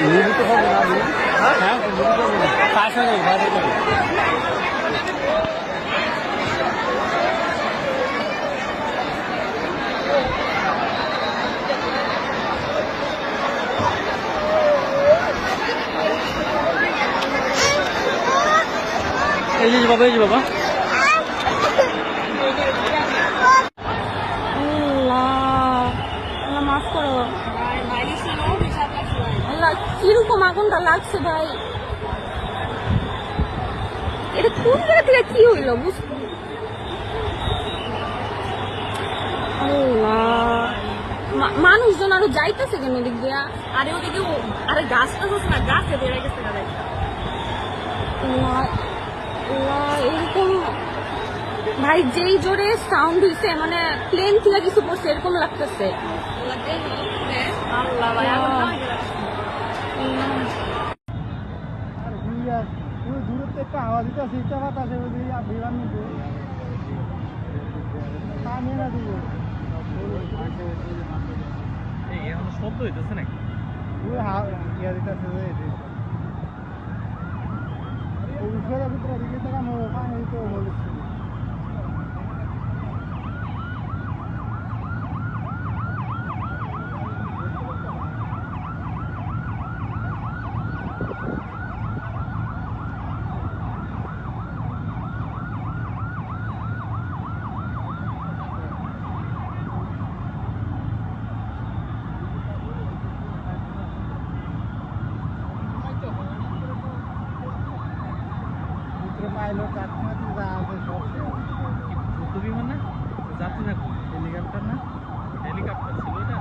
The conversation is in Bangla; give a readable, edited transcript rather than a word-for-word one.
নিবি তো হবে না হ্যাঁ নিবি তো হবে না পাঁচ হাজার ভাড়া করে এই যে বাবা এই যে বাবা মাফ করো আল্লাহ কিরকম আগুনটা লাগছে ভাই এটা কোন জায়গা থেকে কি হইলো বুঝতে মানুষজন আরো যাইতেছে কেন দিক দিয়া আরে ওদিকে আরে গাছ টাছ আছে না গাছে বেড়ে গেছে না এরকম ভাই যেই জোরে সাউন্ড হইছে মানে প্লেন থেকে কিছু পড়ছে এরকম লাগতেছে আল্লাহ ভাই দূরের থেকে একটা হাওয়া দিতে শীতে বাতাসে বিমান নিতে পানি না দিব শব্দ হইতেছে নাকি ওই ইয়া দিতেছে উপরে ভিতরে দিকে টাকা পানি দিতে বলেছি পাইলট যাত্রী যা আছে সব যুদ্ধ বিমান না যাত্রী না হেলিকপ্টার না হেলিকপ্টার ছিল এটা